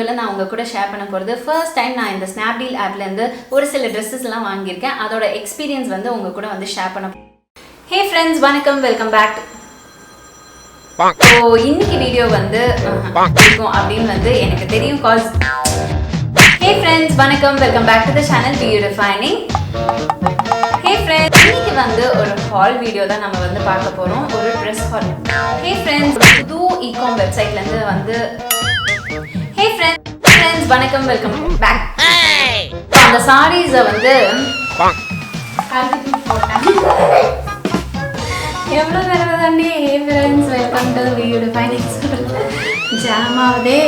வீடியோல நான் உங்க கூட ஷேர் பண்ண போறது ஃபர்ஸ்ட் டைம் நான் இந்த Snapdeal ஆப்ல இருந்து ஒரு சில Dresses எல்லாம் வாங்கியிருக்கேன். அதோட எக்ஸ்பீரியன்ஸ் வந்து உங்க கூட வந்து ஷேர் பண்ண. Hey friends, வணக்கம், வெல்கம் பேக். So இன்னைக்கு வீடியோ வந்து இருக்கும் அப்படின்னு வந்து எனக்கு தெரியும் cause Hey friends, வணக்கம், welcome back to the channel BeYouDefining. Hey friends, இன்னைக்கு வந்து ஒரு ஹால் வீடியோ தான் நம்ம வந்து பார்க்க போறோம். ஒரு Dress ஹால். Hey friends, புது e-com வெப்சைட்ல இருந்து வந்து Hey friends, வணக்கம், வெல்கம் பேக். அந்த sarees வந்து எவ்வளவு தடவை தாண்டி Hey friends, welcome to BeYouDefining jam ஆகுதே.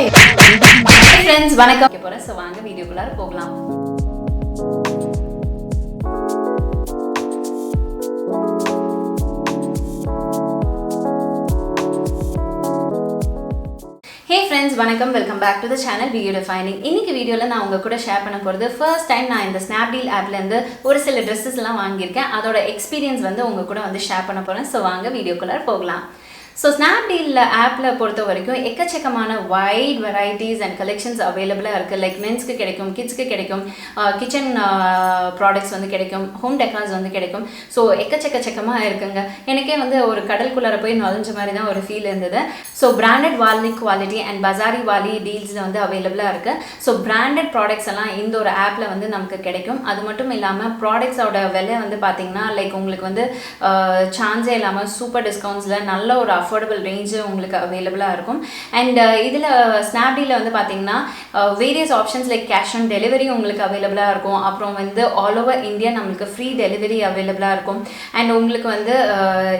Hey friends, வணக்கம் போறேன். ஸோ வாங்க வீடியோக்குள்ளார போகலாம். Hey friends, வணக்கம், welcome back to the channel BeYouDefining. இன்னைக்கு வீடியோல நான் உங்க கூட ஷேர் பண்ண போறது ஃபர்ஸ்ட் டைம் நான் இந்த Snapdeal ஆப்ல இருந்து ஒரு சில Dresses எல்லாம் வாங்கியிருக்கேன். அதோட எக்ஸ்பீரியன்ஸ் வந்து உங்க கூட வந்து ஷேர் பண்ண போறேன். ஸோ வாங்க வீடியோக்குள்ளார போகலாம். ஸோ Snapdeal ஆப்பில் பொறுத்த வரைக்கும் எக்கச்சக்கமான வைட் வெரைட்டிஸ் அண்ட் கலெக்ஷன்ஸ் அவைலபிளாக இருக்குது. லைக் மென்ஸ்க்கு கிடைக்கும், கிட்ஸ்க்கு கிடைக்கும், கிச்சன் ப்ராடக்ட்ஸ் வந்து கிடைக்கும், ஹோம் டெக்கார்ஸ் வந்து கிடைக்கும். ஸோ எக்கச்சக்கமாக இருக்குங்க. எனக்கே வந்து ஒரு கடலுக்குள்ளார போய் நுழைஞ்ச மாதிரி தான் ஒரு ஃபீல் இருந்தது. ஸோ பிராண்டட் வாலி குவாலிட்டி அண்ட் பஜாரி வாலி டீல்ஸில் வந்து அவைலபிளாக இருக்குது. ஸோ பிராண்டட் ப்ராடக்ட்ஸ் எல்லாம் இந்த ஒரு ஆப்பில் வந்து நமக்கு கிடைக்கும். அது மட்டும் இல்லாமல் ப்ராடக்ட்ஸோட விலை வந்து பார்த்திங்கன்னா லைக் உங்களுக்கு வந்து சான்ஸே இல்லாமல் சூப்பர் டிஸ்கவுண்ட்ஸில் நல்ல ஒரு அஃபோர்டபுள் ரேஞ்சு உங்களுக்கு அவைலபிளாக இருக்கும். அண்ட் இதில் Snapdeal வந்து பார்த்தீங்கன்னா various options like cash on delivery உங்களுக்கு அவைலபிளாக இருக்கும். அப்புறம் வந்து ஆல் ஓவர் இந்தியா நம்மளுக்கு ஃப்ரீ டெலிவரி அவைலபிளாக இருக்கும். அண்ட் உங்களுக்கு வந்து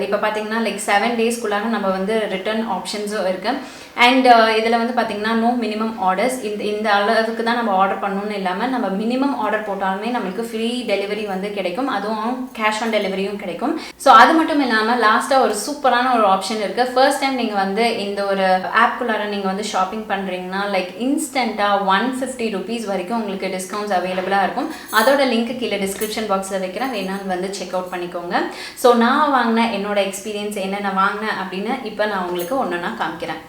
இப்போ பார்த்தீங்கன்னா லைக் 7 டேஸ்க்குள்ளாக நம்ம வந்து ரிட்டர்ன் ஆப்ஷன்ஸும் இருக்குது. அண்ட் இதில் வந்து பார்த்திங்கன்னா நோ மினிமம் ஆர்டர்ஸ். இந்த அளவுக்கு தான் நம்ம ஆர்டர் பண்ணணும்னு இல்லாமல் நம்ம மினிமம் ஆர்டர் போட்டாலுமே நம்மளுக்கு ஃப்ரீ டெலிவரி வந்து கிடைக்கும். அதுவும் கேஷ் ஆன் டெலிவரியும் கிடைக்கும். ஸோ அது மட்டும் இல்லாமல் லாஸ்ட்டாக ஒரு சூப்பரான ஒரு ஆப்ஷன் இருக்குது. ஃபர்ஸ்ட் டைம் நீங்கள் வந்து இந்த ஒரு ஆப்குள்ளார நீங்கள் வந்து ஷாப்பிங் பண்ணுறீங்கன்னா லைக் இன்ஸ்டண்ட்டாக 150 rupees வரைக்கும் உங்களுக்கு டிஸ்கவுண்ட்ஸ் அவைலபிளாக இருக்கும். அதோட லிங்க் கீழே டிஸ்கிரிப்ஷன் பாக்ஸில் வைக்கிறேன், வேணாலும் வந்து செக் அவுட் பண்ணிக்கோங்க. ஸோ நான் வாங்கின என்னோட எக்ஸ்பீரியன்ஸ் என்னென்ன வாங்கினேன் அப்படின்னு இப்போ நான் உங்களுக்கு ஒன்றா காமிக்கிறேன்.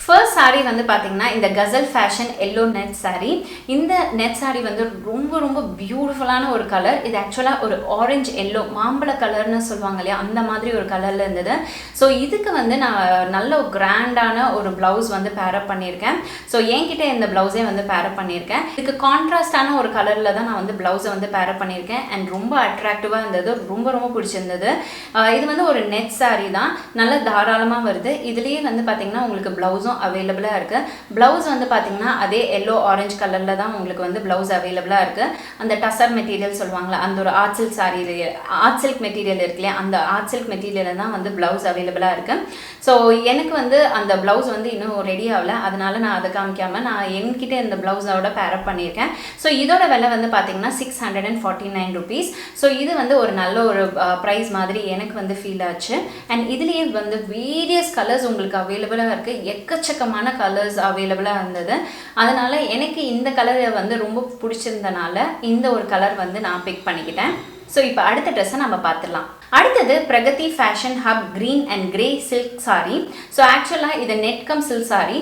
ஃபர்ஸ்ட் சாரீ வந்து பார்த்தீங்கன்னா இந்த ghazal fashion yellow net sari. இந்த நெட் சாரீ வந்து ரொம்ப ரொம்ப பியூட்டிஃபுல்லான ஒரு கலர். இது ஆக்சுவலாக ஒரு ஆரஞ்சு எல்லோ மாம்பழ கலர்னு சொல்லுவாங்க இல்லையா, அந்த மாதிரி ஒரு கலரில் இருந்தது. ஸோ இதுக்கு வந்து நான் நல்ல ஒரு கிராண்டான ஒரு ப்ளவுஸ் வந்து பேரப் பண்ணியிருக்கேன். ஸோ என்கிட்ட இந்த ப்ளவுஸே வந்து பேரப் பண்ணியிருக்கேன். இதுக்கு கான்ட்ராஸ்டான ஒரு கலரில் தான் நான் வந்து ப்ளவுஸை வந்து பேரப் பண்ணியிருக்கேன். அண்ட் ரொம்ப அட்ராக்டிவாக இருந்தது, ரொம்ப ரொம்ப பிடிச்சிருந்தது. இது வந்து ஒரு நெட் சாரீ தான், நல்ல தாராளமாக வருது. இதுலேயே வந்து பார்த்தீங்கன்னா உங்களுக்கு ப்ளவுஸும் அவைலபிளாக இருக்குது. ப்ளவுஸ் வந்து பார்த்தீங்கன்னா அதே எல்லோ ஆரஞ்சு கலரில் தான் உங்களுக்கு வந்து ப்ளவுஸ் அவைலபிளாக இருக்குது. அந்த டசர் மெட்டீரியல் சொல்லுவாங்களா, அந்த ஒரு art silk sari, art silk material இருக்கு இல்லையா, அந்த ஆர்ட் சில்க் மெட்டீரியலில் தான் வந்து ப்ளவுஸ் அவைலபிளாக இருக்குது. ஸோ எனக்கு வந்து அந்த ப்ளவுஸ் வந்து இன்னும் ரெடி ஆகலை, அதனால நான் அதை காமிக்காமல் நான் என்கிட்ட இந்த ப்ளவுஸோட பேரப் பண்ணியிருக்கேன். ஸோ இதோட விலை வந்து பார்த்தீங்கன்னா 649 rupees. ஸோ இது வந்து ஒரு நல்ல ஒரு ப்ரைஸ் மாதிரி எனக்கு வந்து ஃபீல் ஆச்சு. அண்ட் இதுலேயே வந்து வேரியஸ் கலர்ஸ் உங்களுக்கு அவைலபிளாக இருக்குது. எக்கச்சக்கமான கலர்ஸ் அவைலபிளாக இருந்தது. அதனால் எனக்கு இந்த கலரை வந்து ரொம்ப பிடிச்சிருந்தனால இந்த ஒரு கலர் வந்து நான் பிக் பண்ணிக்கிட்டேன். ஸோ இப்போ அடுத்த ட்ரெஸ்ஸை நம்ம பார்த்துடலாம். அடுத்தது Pragathi fashion hub green and grey silk sari. So ஆக்சுவலாக இது நெட் கம் சில்க் சாரீ.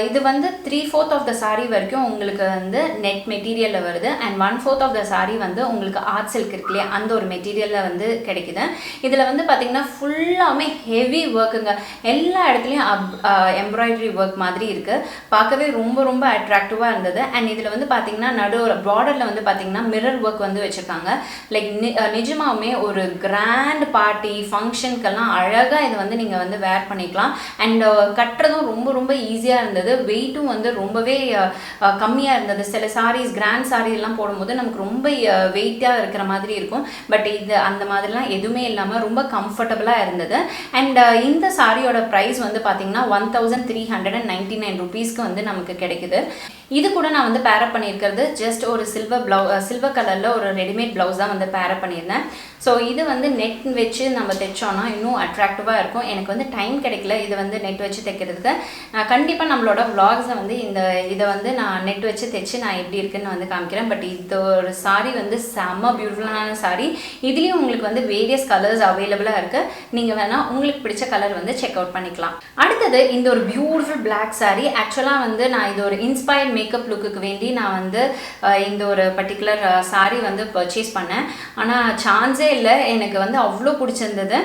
இது வந்து 3/4 ஆஃப் த சாரீ வரைக்கும் உங்களுக்கு வந்து நெட் மெட்டீரியலில் வருது. அண்ட் 1/4 ஆஃப் த சாரீ வந்து உங்களுக்கு ஆர்ட் சில்க் இருக்கு இல்லையா, அந்த ஒரு மெட்டீரியலில் வந்து கிடைக்குது. இதில் வந்து பார்த்திங்கன்னா ஃபுல்லாமே ஹெவி ஒர்க்குங்க. எல்லா இடத்துலையும் எம்ப்ராய்டரி ஒர்க் மாதிரி இருக்குது. பார்க்கவே ரொம்ப ரொம்ப அட்ராக்டிவாக இருந்தது. அண்ட் இதில் வந்து பார்த்திங்கன்னா நடுவில் பார்டரில் வந்து பார்த்திங்கன்னா மிரர் ஒர்க் வந்து வச்சுருக்காங்க. லைக் நிஜமாவுமே ஒரு கிராண்ட் பார்ட்டி ஃபங்க்ஷனுக்கெல்லாம் அழகாக இதை வந்து நீங்கள் வந்து வேர் பண்ணிக்கலாம். அண்ட் கட்டுறதும் ரொம்ப ரொம்ப ஈஸியாக இருந்தது. வெயிட்டும் வந்து ரொம்பவே கம்மியாக இருந்தது. சில சாரீஸ் கிராண்ட் சாரீ எல்லாம் போடும்போது நமக்கு ரொம்ப வெயிட்டாக இருக்கிற மாதிரி இருக்கும். பட் இது அந்த மாதிரிலாம் எதுவுமே இல்லாமல் ரொம்ப கம்ஃபர்டபுளாக இருந்தது. அண்ட் இந்த சாரியோட ப்ரைஸ் வந்து பார்த்தீங்கன்னா 1399 rupeesக்கு வந்து நமக்கு கிடைக்குது. இது கூட நான் வந்து பேரப் பண்ணியிருக்கிறது ஜஸ்ட் ஒரு சில்வர் கலரில் ஒரு ரெடிமேட் ப்ளவுஸ் தான் வந்து பேரப் பண்ணியிருந்தேன். ஸோ இது வந்து நெட் வச்சு நம்ம தைச்சோன்னா இன்னும் அட்ராக்டிவாக இருக்கும். எனக்கு வந்து டைம் கிடைக்கல இது வந்து நெட் வச்சு தைக்கிறதுக்கு. கண்டிப்பாக நம்மளோட vlogsஸை வந்து இதை வந்து நான் நெட் வச்சு தைச்சு நான் எப்படி இருக்குன்னு வந்து காமிக்கிறேன். பட் இது ஒரு சாரீ வந்து செம்ம பியூட்டிஃபுல்லான சாரீ. இதுலேயும் உங்களுக்கு வந்து வேரியஸ் கலர்ஸ் அவைலபிளாக இருக்குது. நீங்கள் வேணால் உங்களுக்கு பிடிச்ச கலர் வந்து செக் அவுட் பண்ணிக்கலாம். அடுத்தது இந்த ஒரு பியூட்டிஃபுல் பிளாக் சாரீ. ஆக்சுவலாக வந்து நான் இது ஒரு இன்ஸ்பயர்ட் மேக்கப் லுக்குக்கு வேண்டி நான் வந்து இந்த ஒரு பர்டிகுலர் சாரீ வந்து பர்ச்சேஸ் பண்ணேன். ஆனால் சான்ஸே இல்லை, எனக்கு வந்து அவ்வளோ பிடிச்சிருந்தது.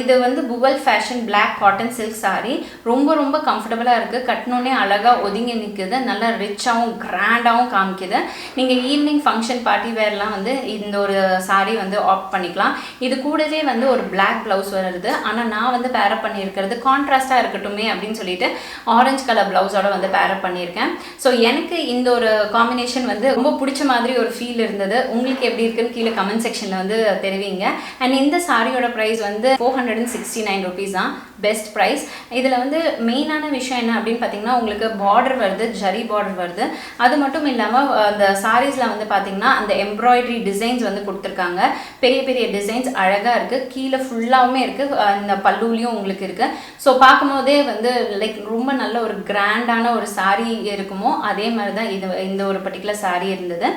இது வந்து புவல் fashion black cotton silk sari. ரொம்ப ரொம்ப கம்ஃபர்டபுளாக இருக்குது. கட்டினோன்னே அழகாக ஒதுங்கி நிற்குது. நல்லா ரிச்சாகவும் கிராண்டாகவும் காமிக்குது. நீங்கள் ஈவினிங் ஃபங்க்ஷன் பார்ட்டி வேர்லாம் வந்து இந்த ஒரு சாரீ வந்து ஆப்ட் பண்ணிக்கலாம். இது கூடவே வந்து ஒரு பிளாக் ப்ளவுஸ் வருது. ஆனால் நான் வந்து பேரப் பண்ணியிருக்கிறது கான்ட்ராஸ்டாக இருக்கட்டுமே அப்படின்னு சொல்லிட்டு ஆரஞ்சு கலர் ப்ளவுஸோட வந்து பேரப் பண்ணியிருக்கேன். ஸோ எனக்கு இந்த ஒரு காம்பினேஷன் வந்து ரொம்ப பிடிச்ச மாதிரி ஒரு ஃபீல் இருந்தது. உங்களுக்கு எப்படி இருக்குன்னு கீழே கமெண்ட் செக்ஷனில் வந்து தெரிவிங்க. அண்ட் இந்த சாரியோட ப்ரைஸ் வந்து 469 rupees தான், பெஸ்ட் ப்ரைஸ். இதில் வந்து மெயினான விஷயம் என்ன அப்படின்னு பார்த்தீங்கன்னா உங்களுக்கு பார்டர் வருது, ஜரி பார்டர் வருது. அது மட்டும் இல்லாமல் அந்த சாரீஸில் வந்து பார்த்தீங்கன்னா அந்த எம்ப்ராய்டரி டிசைன்ஸ் வந்து கொடுத்துருக்காங்க. பெரிய பெரிய டிசைன்ஸ் அழகாக இருக்குது. கீழே ஃபுல்லாகவுமே இருக்குது, இந்த பல்லுலேயும் உங்களுக்கு இருக்குது. ஸோ பார்க்கும்போதே வந்து லைக் ரொம்ப நல்ல ஒரு கிராண்டான ஒரு சாரீ இருக்குமோ அதே மாதிரி தான் இந்த ஒரு பர்டிகுலர் சாரீ இருந்தது.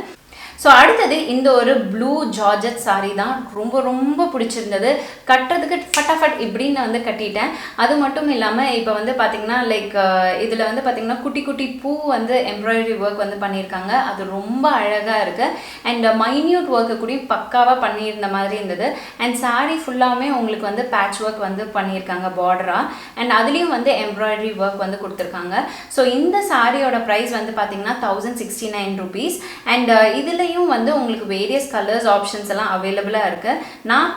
ஸோ அடுத்தது இந்த ஒரு ப்ளூ ஜார்ஜட் சாரீ தான் ரொம்ப ரொம்ப பிடிச்சிருந்தது. கட்டுறதுக்கு ஃபட்டாஃபட் இப்படின்னு வந்து கட்டிட்டேன். அது மட்டும் இல்லாமல் இப்போ வந்து பார்த்திங்கன்னா லைக் இதில் வந்து பார்த்திங்கன்னா குட்டி குட்டி பூ வந்து எம்ப்ராய்டரி ஒர்க் வந்து பண்ணியிருக்காங்க. அது ரொம்ப அழகாக இருக்குது. அண்ட் மைன்யூட் ஒர்க்கு கூட பக்காவாக பண்ணியிருந்த மாதிரி இருந்தது. அண்ட் சாரீ ஃபுல்லாகவுமே உங்களுக்கு வந்து பேட்ச் ஒர்க் வந்து பண்ணியிருக்காங்க பார்டராக. அண்ட் அதுலேயும் வந்து எம்ப்ராய்டரி ஒர்க் வந்து கொடுத்துருக்காங்க. ஸோ இந்த சாரியோட ப்ரைஸ் வந்து பார்த்திங்கன்னா 1069 rupees. அண்ட் இதுலேயும் வந்து உங்களுக்கு வேரியஸ் கலர்ஸ் ஆப்ஷன்ஸ் எல்லாம் அவைலபிளாக இருக்குது. நான்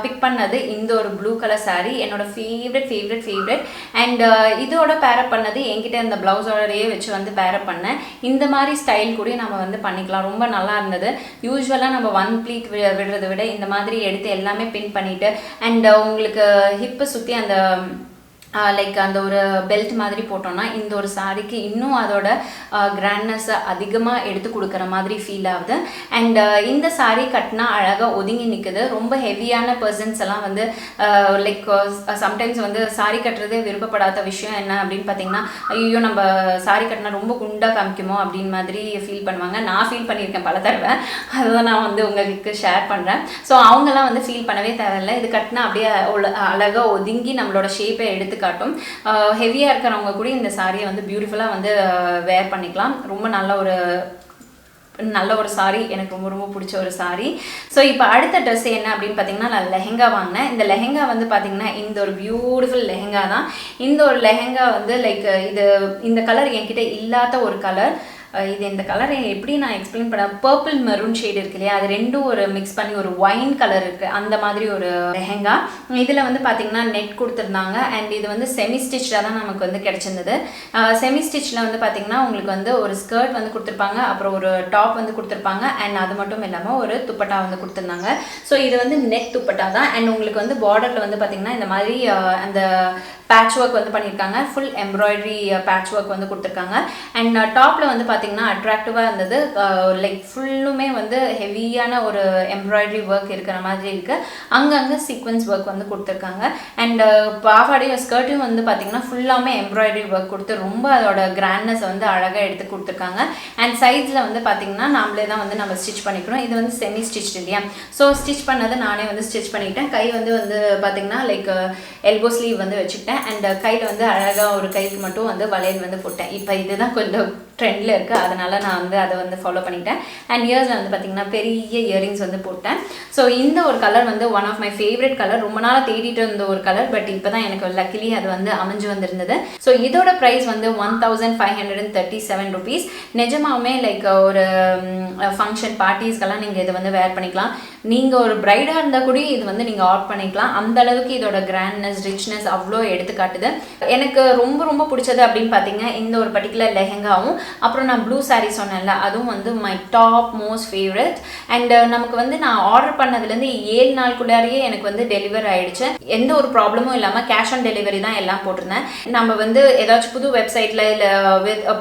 பிக் பண்ணது இந்த ஒரு ப்ளூ கலர் சாரீ, என்னோட ஃபேவரட். அண்ட் இதோட பேரப் பண்ணது என்கிட்ட இந்த ப்ளவுஸோடயே வச்சு வந்து பேரப் பண்ணேன். இந்த மாதிரி ஸ்டைல் கூட நம்ம வந்து பண்ணிக்கலாம். ரொம்ப நல்லா இருந்தது. யூஸ்வலாக நம்ம ஒன் ப்ளீட் விடுறதை விட இந்த மாதிரி எடுத்து எல்லாமே பின் பண்ணிவிட்டு அண்ட் உங்களுக்கு ஹிப்பை சுற்றி அந்த லைக் அந்த ஒரு பெல்ட் மாதிரி போட்டோம்னா இந்த ஒரு சாரீக்கு இன்னும் அதோட கிராண்ட்னஸை அதிகமாக எடுத்து கொடுக்குற மாதிரி ஃபீல் ஆகுது. அண்ட் இந்த சாரீ கட்டினா அழகாக ஒதுங்கி நிற்குது. ரொம்ப ஹெவியான பர்சன்ஸ் எல்லாம் வந்து லைக் சம்டைம்ஸ் வந்து சாரீ கட்டுறதே விருப்பப்படாத விஷயம் என்ன அப்படின்னு பார்த்தீங்கன்னா, ஐயோ நம்ம சாரீ கட்டினா ரொம்ப குண்டாக காமிக்குமோ அப்படின்னு மாதிரி ஃபீல் பண்ணுவாங்க. நான் ஃபீல் பண்ணியிருக்கேன் பல தடவை. அதுதான் நான் வந்து உங்களுக்கு ஷேர் பண்ணுறேன். ஸோ அவங்கெல்லாம் வந்து ஃபீல் பண்ணவே தேவையில்லை. இது கட்டினா அப்படியே அழகாக ஒதுங்கி நம்மளோட ஷேப்பை எடுத்து காட்டும். ஹெவியாக இருக்கிறவங்க கூட இந்த சாரியை வந்து பியூட்டிஃபுல்லாக வந்து வேர் பண்ணிக்கலாம். ரொம்ப நல்ல ஒரு சாரீ, எனக்கு ரொம்ப ரொம்ப பிடிச்ச ஒரு சாரீ. ஸோ இப்போ அடுத்த ட்ரெஸ் என்ன அப்படின்னு பார்த்தீங்கன்னா நான் லெஹெங்கா வாங்கினேன். இந்த லெஹெங்கா வந்து பார்த்தீங்கன்னா இந்த ஒரு பியூட்டிஃபுல் லெஹெங்கா தான். இந்த ஒரு லெஹெங்கா வந்து லைக் இந்த கலர் என்கிட்ட இல்லாத ஒரு கலர். இது இந்த கலரை எப்படி நான் எக்ஸ்பிளைன் பண்ண, பர்பிள் மெரூன் ஷேட் இருக்கு இல்லையா, அது ரெண்டும் ஒரு மிக்ஸ் பண்ணி ஒரு ஒயின் கலர் இருக்குது, அந்த மாதிரி ஒரு லெஹெங்கா. இதில் வந்து பார்த்திங்கன்னா நெட் கொடுத்துருந்தாங்க. அண்ட் இது வந்து செமி ஸ்டிச்சாக தான் நமக்கு வந்து கிடச்சிருந்தது. செமி ஸ்டிச்சில் வந்து பார்த்திங்கன்னா உங்களுக்கு வந்து ஒரு ஸ்கர்ட் வந்து கொடுத்துருப்பாங்க, அப்புறம் ஒரு டாப் வந்து கொடுத்துருப்பாங்க. அண்ட் அது மட்டும் இல்லாமல் ஒரு துப்பட்டா வந்து கொடுத்துருந்தாங்க. ஸோ இது வந்து நெட் துப்பட்டா தான். அண்ட் உங்களுக்கு வந்து பார்டரில் வந்து பார்த்திங்கன்னா இந்த மாதிரி அந்த பேட்ச் ஒர்க் வந்து பண்ணியிருக்காங்க. ஃபுல் எம்ப்ராய்டரி பேட்ச் ஒர்க் வந்து கொடுத்துருக்காங்க. அண்ட் டாப்பில் வந்து பார்த்தீங்கன்னா அட்ராக்டிவாக இருந்தது. லைக் ஃபுல்லுமே வந்து ஹெவியான ஒரு எம்ப்ராய்டரி ஒர்க் இருக்கிற மாதிரி இருக்குது. அங்கங்கே சீக்வன்ஸ் ஒர்க் வந்து கொடுத்துருக்காங்க. அண்ட் பாவாடையும் ஸ்கர்ட்டையும் வந்து பார்த்திங்கன்னா ஃபுல்லாமே எம்ப்ராய்டரி ஒர்க் கொடுத்து ரொம்ப அதோட கிராண்ட்னஸை வந்து அழகாக எடுத்து கொடுத்துருக்காங்க. அண்ட் சைட்ஸில் வந்து பார்த்திங்கன்னா நாமளே தான் வந்து நம்ம ஸ்டிச் பண்ணிக்கணும். இது வந்து செமி ஸ்டிச் இல்லையா, ஸோ ஸ்டிச் பண்ணது நானே வந்து ஸ்டிச் பண்ணிட்டேன். கை வந்து பார்த்திங்கன்னா லைக் எல்போ ஸ்லீவ் வந்து வச்சுக்கிட்டேன். அண்ட் கையில் வந்து அழகாக ஒரு கைக்கு மட்டும் வந்து வளையல் வந்து போட்டேன். இப்போ இதுதான் கொஞ்சம் ட்ரெண்டில் இருக்குது, அதனால் நான் வந்து அதை வந்து ஃபாலோ பண்ணிட்டேன். அண்ட் இயர்ஸில் வந்து பார்த்திங்கன்னா பெரிய இயரிங்ஸ் வந்து போட்டேன். ஸோ இந்த ஒரு கலர் வந்து one of my favourite colour. ரொம்ப நாளாக தேடிட்டு இருந்த ஒரு கலர், பட் இப்போ தான் எனக்கு லக்கிலி அது வந்து அமைஞ்சு வந்திருந்தது. ஸோ இதோட ப்ரைஸ் வந்து 1537 rupees. நிஜமாவுமே லைக் ஒரு ஃபங்க்ஷன் பார்ட்டிஸ்க்கெல்லாம் நீங்கள் இதை வந்து வேர் பண்ணிக்கலாம். நீங்கள் ஒரு ப்ரைடாக இருந்தால் கூட இது வந்து நீங்கள் ஆர்ட் பண்ணிக்கலாம். அந்த அளவுக்கு இதோட கிராண்ட்னஸ், ரிச்னஸ் அவ்வளோ எடுத்துக்காட்டுது. எனக்கு ரொம்ப ரொம்ப பிடிச்சது அப்படின்னு பார்த்தீங்கன்னா இந்த ஒரு பர்டிகுலர் லெஹெங்காவும், அப்புறம் நான் நான் ப்ளூ saree சொன்னேன்ல, அதுவும் வந்து my top most favourite. And நமக்கு வந்து நான் ஆர்டர் பண்ணதுலேருந்து 7 நாளுக்குள்ளாரையே எனக்கு வந்து டெலிவர் ஆயிடுச்சு. எந்த ஒரு ப்ராப்ளமும் இல்லாமல் கேஷ் ஆன் டெலிவரி தான் எல்லாம் போட்டிருந்தேன். நம்ம வந்து ஏதாச்சும் புது வெப்சைட்டில் இல்லை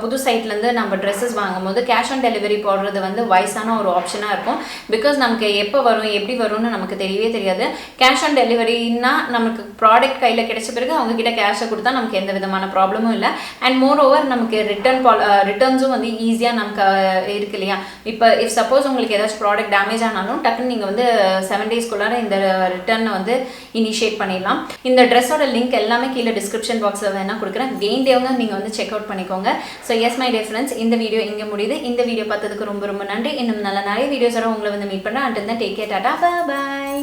புது சைட்லேருந்து நம்ம ட்ரெஸ்ஸஸ் வாங்கும்போது கேஷ் ஆன் டெலிவரி போடுறது வந்து வயசான ஒரு ஆப்ஷனாக இருக்கும். பிகாஸ் நமக்கு எப்போ வரும் எப்படி வரும்னு நமக்கு தெரியவே தெரியாது. கேஷ் ஆன் டெலிவரின்னா நமக்கு ப்ராடக்ட் கையில் கிடைச்ச பிறகு அவங்கக்கிட்ட கேஷை கொடுத்தா நமக்கு எந்த விதமான ப்ராப்ளமும் இல்லை. அண்ட் மோர் ஓவர் நமக்கு ரிட்டர்ன்ஸும் வந்து ஈஸியாக நமக்கு இருக்கு இல்லையா. இப்போ இஃப் சப்போஸ் உங்களுக்கு ஏதாச்சும் ப்ராடக்ட் டேமேஜ் ஆனாலும் டக்குன்னு நீங்கள் வந்து 7 டேஸ்க்குள்ளார இந்த ரிட்டர்னை வந்து இனிஷியேட் பண்ணிடலாம். இந்த ட்ரெஸ்ஸோட லிங்க் எல்லாமே கீழே டிஸ்கிரிப்ஷன் பாக்ஸில் வேணால் கொடுக்குறேன். வேண்டியவங்க நீங்கள் வந்து செக் அவுட் பண்ணிக்கோங்க. So S my dear friends, இந்த வீடியோ இங்கே முடியுது. இந்த வீடியோ பார்த்ததுக்கு ரொம்ப ரொம்ப நன்றி. இன்னும் நிறைய வீடியோஸோட உங்களை வந்து மீட் பண்ணுறேன். Until then take care, tata, bye.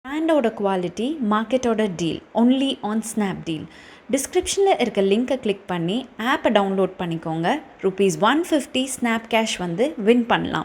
பிராண்டோட குவாலிட்டி, மார்க்கெட்டோட டீல், ஒன்லி ஆன் Snapdeal. டிஸ்கிரிப்ஷனில் இருக்க லிங்கை கிளிக் பண்ணி ஆப்பை டவுன்லோட் பண்ணிக்கோங்க. ₹150 ஸ்னாப் கேஷ் வந்து வின் பண்ணலாம்.